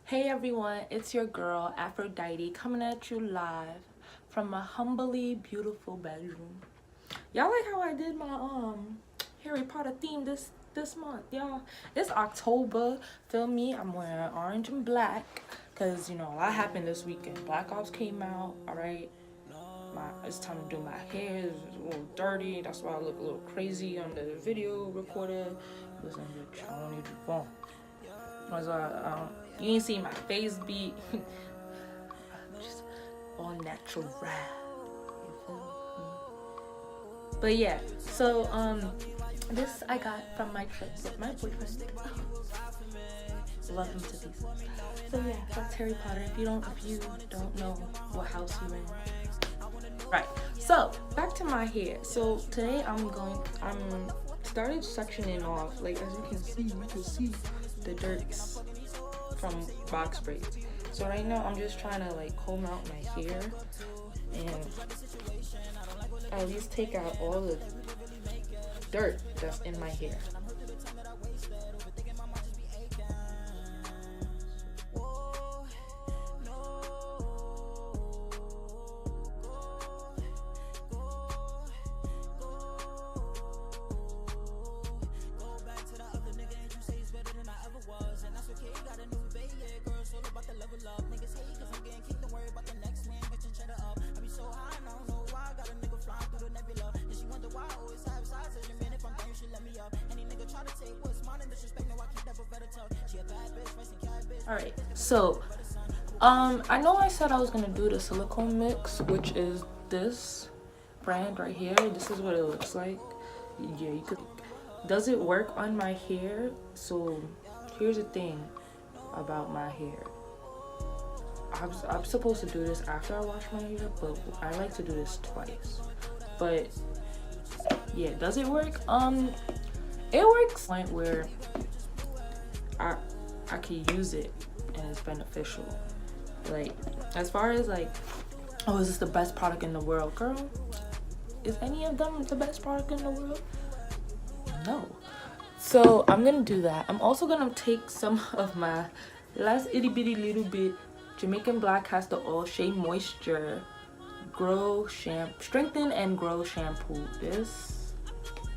Hey everyone, it's your girl Aphrodite coming at you live from my humbly beautiful bedroom. Y'all like how I did my Harry Potter theme this month, y'all? It's October, feel me? I'm wearing orange and black because you know a lot happened this weekend. Black Ops came out, alright. It's time to do my hair. It's a little dirty. That's why I look a little crazy on the video recorder. Listen, bitch, I don't need your phone. That's why you ain't see my face beat. Just all natural. You feel me? But yeah, so this I got from my trip with my boyfriend. Love him to pieces. So yeah, that's Harry Potter. If you don't know what house you're in. Right. So back to my hair. So today I'm started sectioning off. Like as you can see the dirts from box braids. So right now I'm just trying to like comb out my hair and at least take out all the dirt that's in my hair. Alright, so I know I said I was gonna do the silicone mix, which is this brand right here. This is what it looks like. Yeah, you could. Does it work on my hair? So here's the thing about my hair. I'm supposed to do this after I wash my hair, but I like to do this twice. But yeah, does it work? It works point where I can use it and it's beneficial. Like as far as like, oh, is this the best product in the world? Girl, is any of them the best product in the world? No. So I'm gonna do that. I'm also gonna take some of my last itty bitty little bit Jamaican Black Castor Oil Shea Moisture Grow Shampoo, Strengthen and Grow Shampoo. This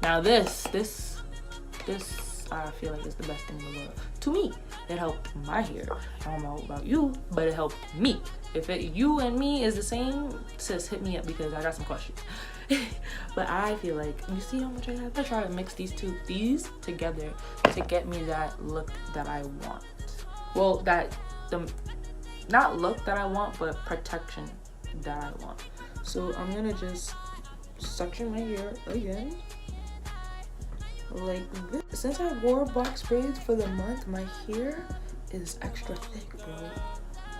I feel like it's the best thing in the world. To me, it helped my hair. I don't know about you, but it helped me. If you and me is the same, sis, hit me up because I got some questions. But I feel like, you see how much I have? I try to mix these together to get me that look that I want. Well, not look that I want, but protection that I want. So I'm gonna just suction my hair again. Like this. Since I wore box braids for the month, my hair is extra thick, bro.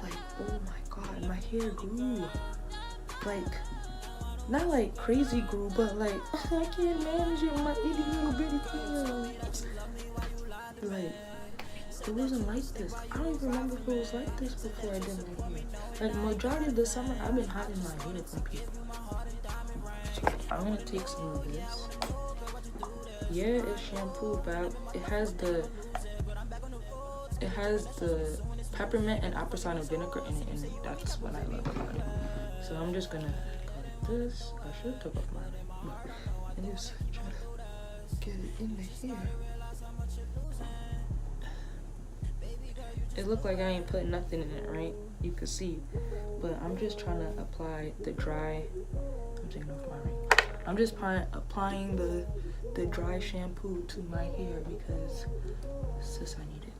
Like, oh my god, my hair grew. Like, not like crazy grew, but like, I can't manage it with my itty little bitty fingers. Like, it wasn't like this. I don't even remember if it was like this before I did my hair. Like, majority of the summer, I've been hiding my hair from people. So I'm gonna take some of this. Yeah, it's shampoo, but it has the peppermint and apple cider vinegar in it, and that's what I love about it. So I'm just gonna cut this. I should have took off mine. And just try to get it in the hair. It looked like I ain't put nothing in it, right? You can see, but I'm just trying to apply the dry. I'm taking off my ring. I'm just applying the dry shampoo to my hair because sis, I need it.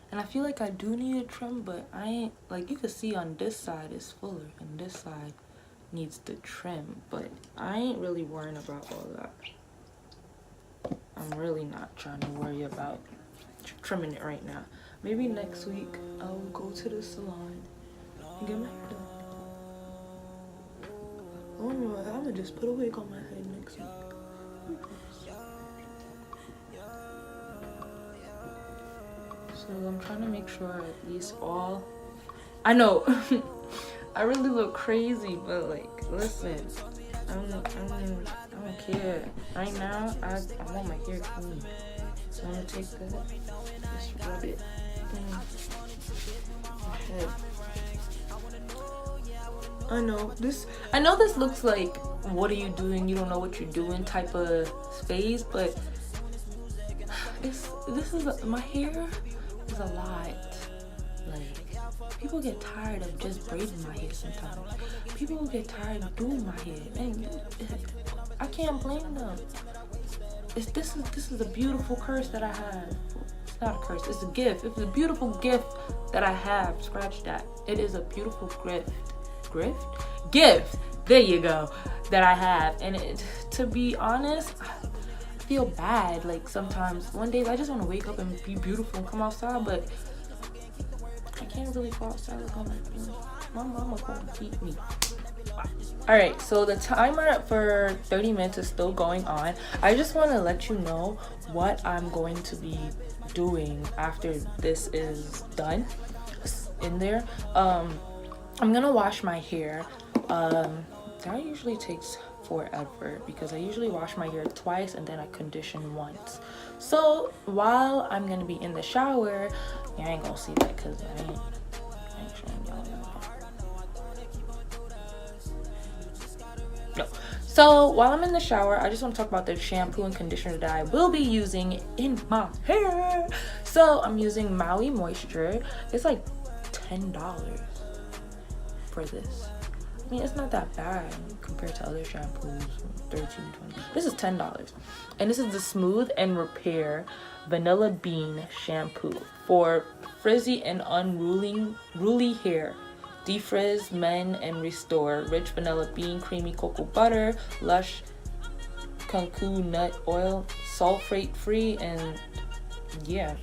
And I feel like I do need a trim, but I ain't, like you can see on this side is fuller and this side needs the trim, but I ain't really worrying about all that. I'm really not trying to worry about trimming it right now. Maybe next week I'll go to the salon and get my hair done. Oh no, I'm gonna just put a wig on my head next week. So I'm trying to make sure at least all. I know I really look crazy, but like, listen, I don't care. Right now, I want my hair clean. So I'm gonna take that, just rub it. I know this looks like what are you doing, you don't know what you're doing type of phase, but my hair is a lot. Like, people get tired of just braiding my hair sometimes. People get tired of doing my hair, and I can't blame them. This is a beautiful curse that I have. It's not a curse, it's a gift. It's a beautiful gift that I have. Scratch that. It is a beautiful gift. There you go. That I have, and to be honest, I feel bad. Like, sometimes one day I just want to wake up and be beautiful and come outside, but I can't really go outside like my mama gonna beat me. Alright, so the timer for 30 minutes is still going on. I just want to let you know what I'm going to be doing after this is done in there. I'm gonna wash my hair. That usually takes forever because I usually wash my hair twice and then I condition once. So while I'm gonna be in the shower, I ain't gonna see that because I ain't showing y'all. No. So while I'm in the shower, I just want to talk about the shampoo and conditioner that I will be using in my hair. So I'm using Maui Moisture. It's like $10 for this. I mean, it's not that bad compared to other shampoos, $13, $20. This is $10. And this is the Smooth and Repair Vanilla Bean Shampoo for frizzy and unruly hair. Defrizz, mend, and restore. Rich vanilla bean, creamy cocoa butter, lush kunku nut oil, sulfate free, and yeah.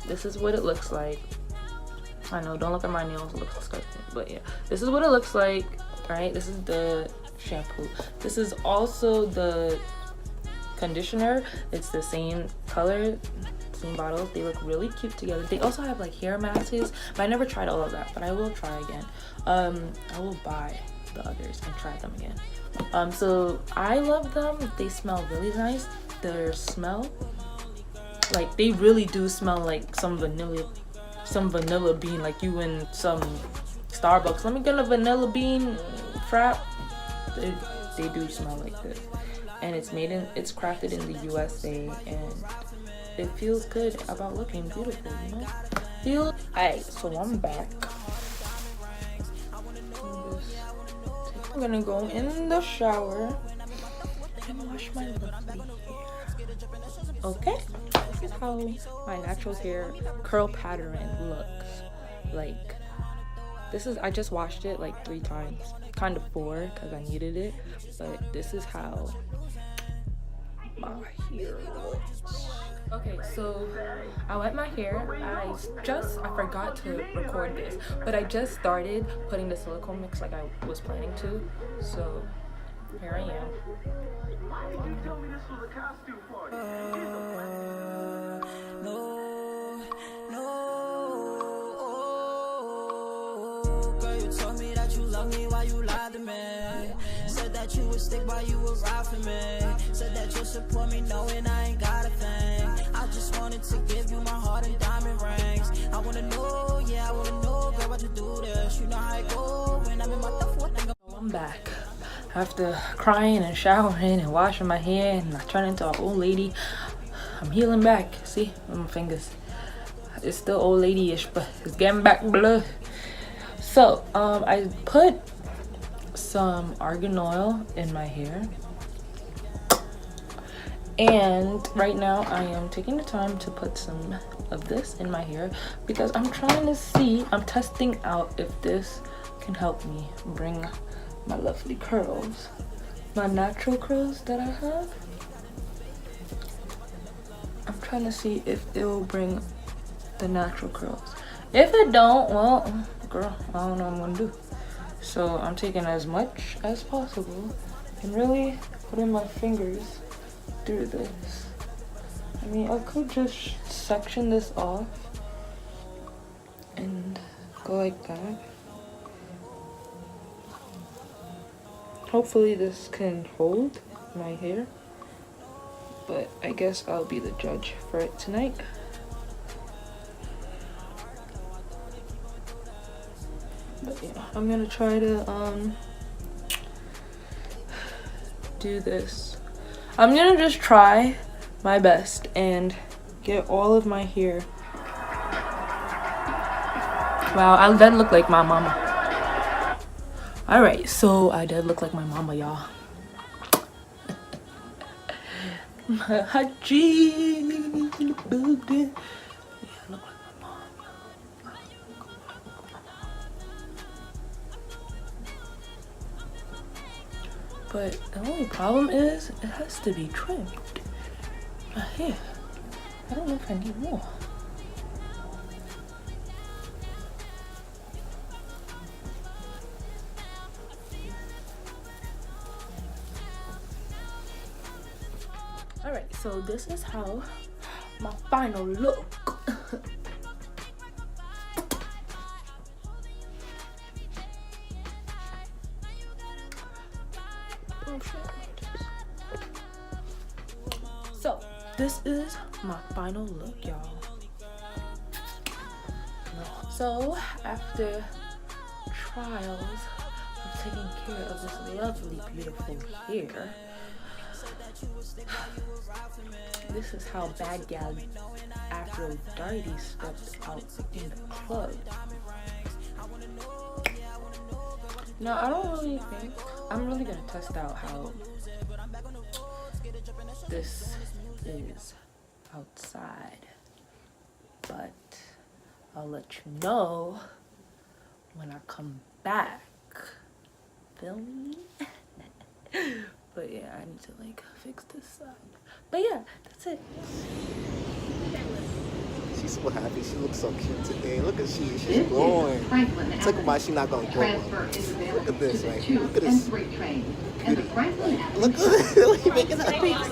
This is what it looks like. I know, don't look at my nails, it looks disgusting, but yeah, this is what it looks like. Right, this is the shampoo. This is also the conditioner. It's the same color, same bottles. They look really cute together. They also have like hair masks, but I never tried all of that, but I will try again. I will buy the others and try them again. So I love them. They smell really nice. Their smell, like, they really do smell like some vanilla bean, like you in some Starbucks. Let me get a vanilla bean frap. They do smell like this, and it's crafted in the USA, and it feels good about looking beautiful, you know? Alright, so I'm back. I'm gonna go in the shower and wash my lovely hair. Okay? This is how my natural hair curl pattern looks. Like, I just washed it like 3 times. Kind of 4 because I needed it. But this is how my hair looks. Okay, so I wet my hair. I forgot to record this, but I just started putting the silicone mix like I was planning to. So here I am. Girl, you told me that you love me while you lied to me. Said that you would stick by you would ride for me. Said that you'll support me knowing I ain't got a thing. I just wanted to give you my heart and diamond rings. I wanna know, yeah, I wanna know, girl, why'd you do this? You know how I go when I'm in my tough one thing. I'm back after crying and showering and washing my hair, and I turned into an old lady. I'm healing back. See, with my fingers. It's still old lady-ish, but it's getting back blood. So I put some argan oil in my hair, and right now I am taking the time to put some of this in my hair because I'm testing out if this can help me bring my lovely curls, my natural curls that I have. I'm trying to see if it will bring the natural curls. If it don't, well, girl, I don't know what I'm gonna do. So I'm taking as much as possible and really putting my fingers through this. I mean, I could just section this off and go like that. Hopefully this can hold my hair, but I guess I'll be the judge for it tonight. But yeah, I'm gonna try to do this. I'm gonna just try my best and get all of my hair. Wow, I did look like my mama. Alright, so I did look like my mama, y'all. Haji. Yeah, I look like my mom. But the only problem is it has to be trimmed. My hair. I don't know if I need more. Alright, so this is how my final look. Oh shit. So this is my final look, y'all. So after trials of taking care of this lovely, beautiful hair, this is how bad gal Aphrodite stepped out in the club. Now I don't really think I'm really gonna test out how this is outside, but I'll let you know when I come back. Feel me? But yeah, I need to like fix this side. But yeah, that's it. She's so happy. She looks so cute today. Look at she's glowing. Talk about she's not gonna grow up. Look at this, right? Look at this. Beauty. Look at he making that face.